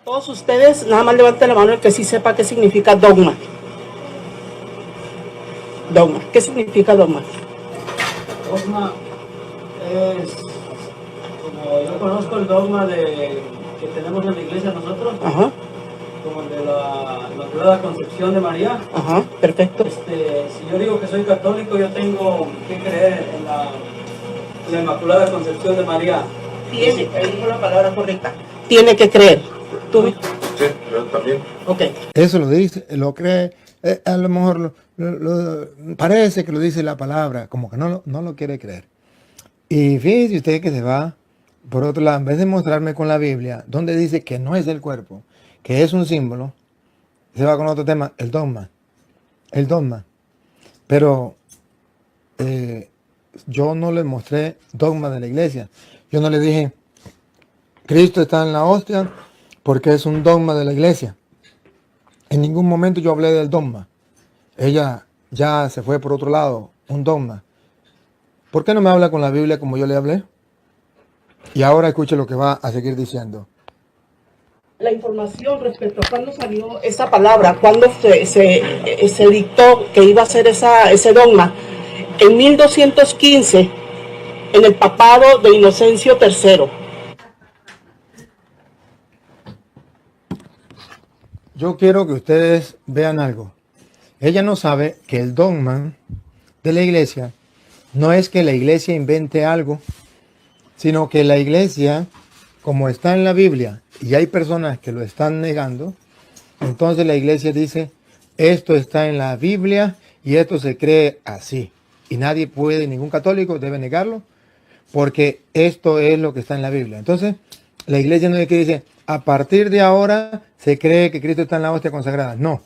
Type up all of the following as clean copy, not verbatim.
Todos ustedes, nada más levanten la mano el que sí sepa qué significa dogma. Dogma. ¿Qué significa dogma? Dogma es, como yo conozco el dogma que tenemos en la iglesia nosotros, Ajá. como el de la Inmaculada Concepción de María. Ajá, perfecto. Si yo digo que soy católico, yo tengo que creer en la Inmaculada Concepción de María. Tiene, ahí dijo la palabra correcta. Tiene que creer. ¿Tú? Sí, yo también. Ok. Eso lo dice, lo cree, a lo mejor parece que lo dice la palabra, como que no lo quiere creer. Y fíjese usted que se va, por otro lado, en vez de mostrarme con la Biblia, donde dice que no es el cuerpo, que es un símbolo, se va con otro tema, el dogma. El dogma. Pero yo no le mostré dogma de la iglesia. Yo no le dije, Cristo está en la hostia porque es un dogma de la iglesia. En ningún momento yo hablé del dogma. Ella ya se fue por otro lado, un dogma. ¿Por qué no me habla con la Biblia como yo le hablé? Y ahora escuche lo que va a seguir diciendo. La información respecto a cuándo salió esa palabra, cuándo se dictó que iba a ser ese dogma, en 1215, en el papado de Inocencio III. Yo quiero que ustedes vean algo. Ella no sabe que el dogma de la iglesia no es que la iglesia invente algo, sino que la iglesia, como está en la Biblia y hay personas que lo están negando, entonces la iglesia dice, esto está en la Biblia y esto se cree así. Y nadie puede, ningún católico debe negarlo, porque esto es lo que está en la Biblia. Entonces, la iglesia no es que dice, a partir de ahora se cree que Cristo está en la hostia consagrada. No.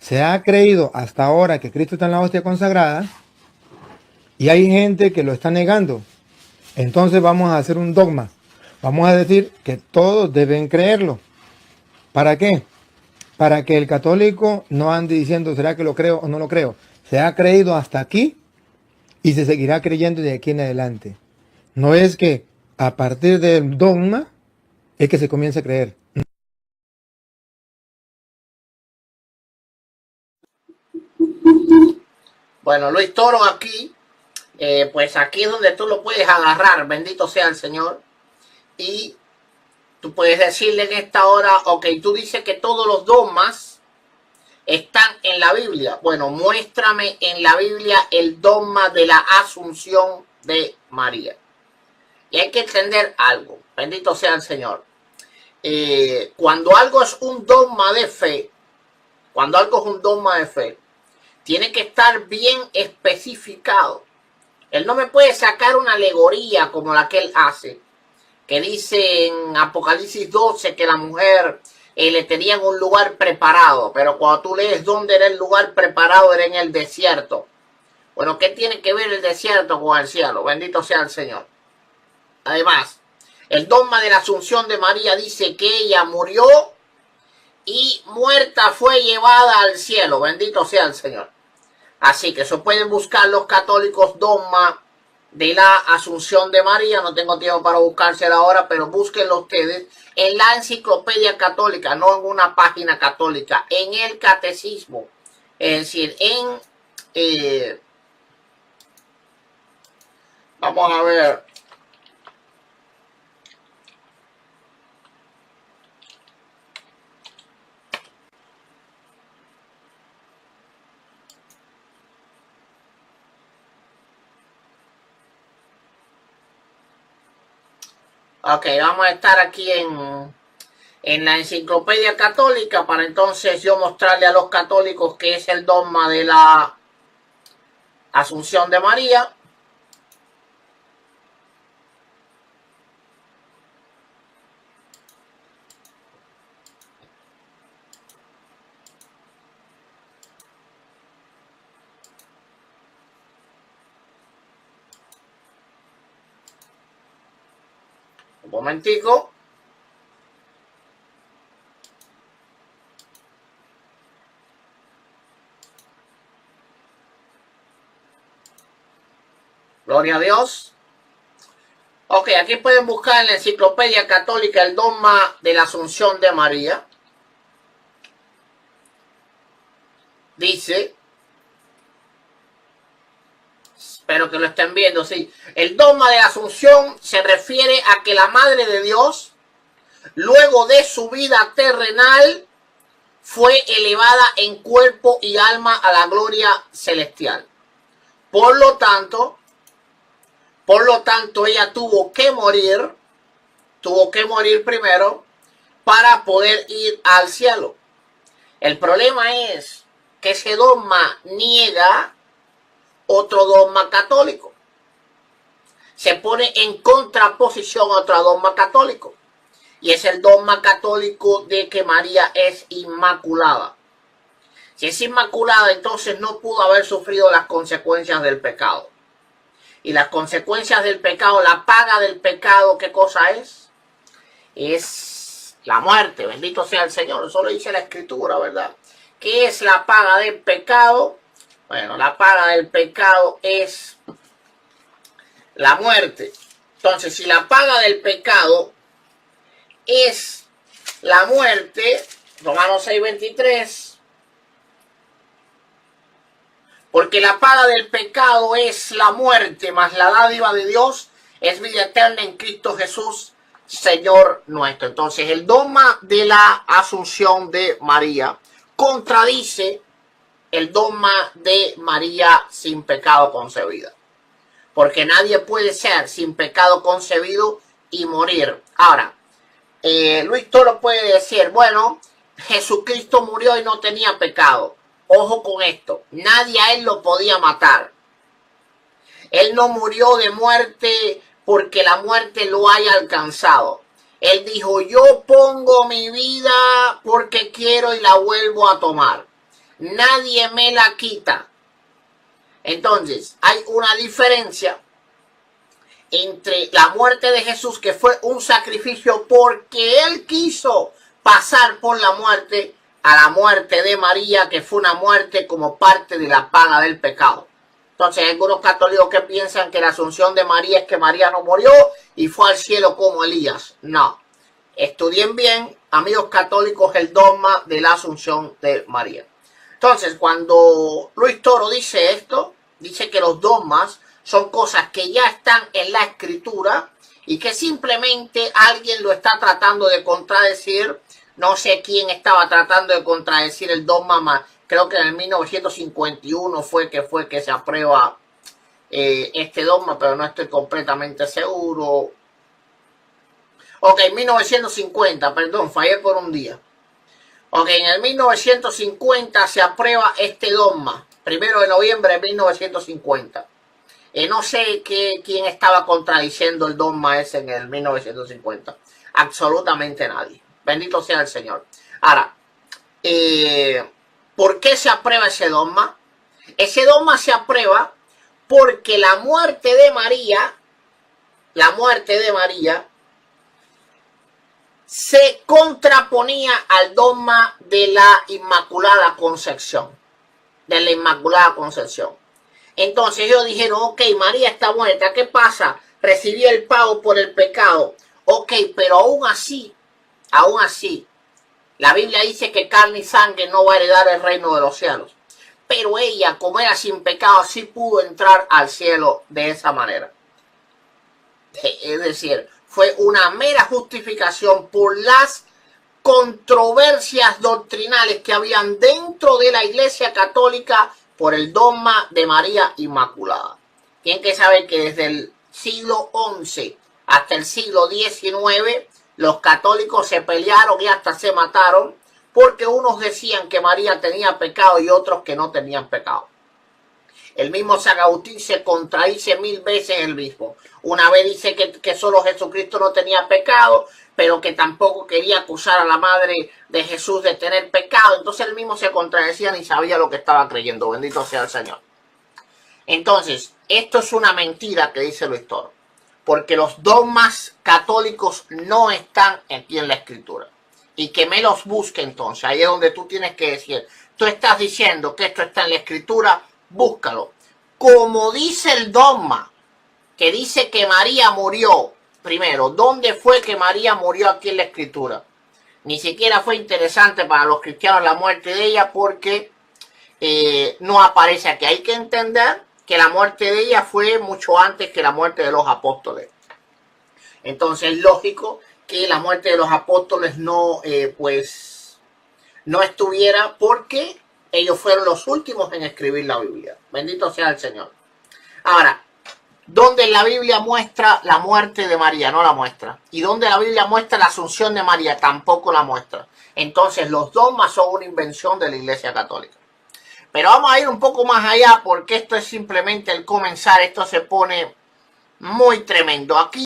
Se ha creído hasta ahora que Cristo está en la hostia consagrada y hay gente que lo está negando. Entonces vamos a hacer un dogma. Vamos a decir que todos deben creerlo. ¿Para qué? Para que el católico no ande diciendo, ¿será que lo creo o no lo creo? Se ha creído hasta aquí y se seguirá creyendo de aquí en adelante. No es que a partir del dogma es que se comienza a creer. Bueno, Luis Toro aquí, pues aquí es donde tú lo puedes agarrar, bendito sea el Señor. Y tú puedes decirle en esta hora, ok, tú dices que todos los dogmas están en la Biblia. Bueno, muéstrame en la Biblia el dogma de la Asunción de María. Y hay que entender algo, bendito sea el Señor. Cuando algo es un dogma de fe, tiene que estar bien especificado. Él no me puede sacar una alegoría como la que él hace, que dice en Apocalipsis 12 que la mujer le tenían un lugar preparado, pero cuando tú lees dónde era el lugar preparado, era en el desierto. Bueno, ¿qué tiene que ver el desierto con el cielo? Bendito sea el Señor. Además, el dogma de la Asunción de María dice que ella murió y muerta fue llevada al cielo. Bendito sea el Señor. Así que eso pueden buscar los católicos dogma de la Asunción de María. No tengo tiempo para buscársela ahora, pero búsquenlo ustedes en la enciclopedia católica, no en una página católica, en el catecismo. Es decir, vamos a ver. Ok, vamos a estar aquí en la enciclopedia católica para entonces yo mostrarle a los católicos qué es el dogma de la Asunción de María. Un momentico. Gloria a Dios. Ok, aquí pueden buscar en la Enciclopedia Católica el dogma de la Asunción de María. Dice, espero que lo estén viendo, sí. El dogma de la Asunción se refiere a que la Madre de Dios, luego de su vida terrenal, fue elevada en cuerpo y alma a la gloria celestial. Por lo tanto, ella tuvo que morir primero para poder ir al cielo. El problema es que ese dogma niega otro dogma católico. Se pone en contraposición a otro dogma católico. Y es el dogma católico de que María es inmaculada. Si es inmaculada, entonces no pudo haber sufrido las consecuencias del pecado. Y las consecuencias del pecado, la paga del pecado, ¿qué cosa es? Es la muerte, bendito sea el Señor. Eso lo dice la Escritura, ¿verdad? ¿Qué es la paga del pecado? Bueno, la paga del pecado es la muerte. Entonces, si la paga del pecado es la muerte, Romanos 6:23, porque la paga del pecado es la muerte, mas la dádiva de Dios es vida eterna en Cristo Jesús, Señor nuestro. Entonces, el dogma de la Asunción de María contradice el dogma de María sin pecado concebida. Porque nadie puede ser sin pecado concebido y morir. Ahora, Luis Toro puede decir, bueno, Jesucristo murió y no tenía pecado. Ojo con esto, nadie a él lo podía matar. Él no murió de muerte porque la muerte lo haya alcanzado. Él dijo, yo pongo mi vida porque quiero y la vuelvo a tomar. Nadie me la quita. Entonces, hay una diferencia entre la muerte de Jesús, que fue un sacrificio porque él quiso pasar por la muerte, a la muerte de María, que fue una muerte como parte de la paga del pecado. Entonces, hay algunos católicos que piensan que la Asunción de María es que María no murió y fue al cielo como Elías. No. Estudien bien, amigos católicos, el dogma de la Asunción de María. Entonces, cuando Luis Toro dice esto, dice que los dogmas son cosas que ya están en la Escritura y que simplemente alguien lo está tratando de contradecir. No sé quién estaba tratando de contradecir el dogma, creo que en el 1951 fue que se aprueba este dogma, pero no estoy completamente seguro. Ok, 1950, perdón, fallé por un día. Ok, en el 1950 se aprueba este dogma, 1 de noviembre de 1950. No sé quién estaba contradiciendo el dogma ese en el 1950. Absolutamente nadie. Bendito sea el Señor. Ahora, ¿por qué se aprueba ese dogma? Ese dogma se aprueba porque la muerte de María se contraponía al dogma de la Inmaculada Concepción. Entonces ellos dijeron, ok, María está muerta, ¿qué pasa? Recibió el pago por el pecado. Ok, pero aún así, la Biblia dice que carne y sangre no va a heredar el reino de los cielos. Pero ella, como era sin pecado, sí pudo entrar al cielo de esa manera. Es decir, fue una mera justificación por las controversias doctrinales que habían dentro de la Iglesia Católica por el dogma de María Inmaculada. Tienen que saber que desde el siglo XI hasta el siglo XIX, los católicos se pelearon y hasta se mataron porque unos decían que María tenía pecado y otros que no tenían pecado. El mismo San Agustín se contradice 1000 veces el mismo. Una vez dice que solo Jesucristo no tenía pecado, pero que tampoco quería acusar a la madre de Jesús de tener pecado. Entonces él mismo se contradecía ni sabía lo que estaba creyendo. Bendito sea el Señor. Entonces, esto es una mentira que dice Luis Toro, porque los dogmas católicos no están aquí en la Escritura. Y que me los busque entonces. Ahí es donde tú tienes que decir, tú estás diciendo que esto está en la Escritura, búscalo. Como dice el dogma, que dice que María murió primero, ¿dónde fue que María murió aquí en la Escritura? Ni siquiera fue interesante para los cristianos la muerte de ella porque no aparece aquí. Hay que entender que la muerte de ella fue mucho antes que la muerte de los apóstoles. Entonces es lógico que la muerte de los apóstoles no estuviera porque ellos fueron los últimos en escribir la Biblia. Bendito sea el Señor. Ahora, ¿dónde la Biblia muestra la muerte de María? No la muestra. ¿Y dónde la Biblia muestra la asunción de María? Tampoco la muestra. Entonces los dogmas son una invención de la Iglesia Católica. Pero vamos a ir un poco más allá porque esto es simplemente el comenzar. Esto se pone muy tremendo. Aquí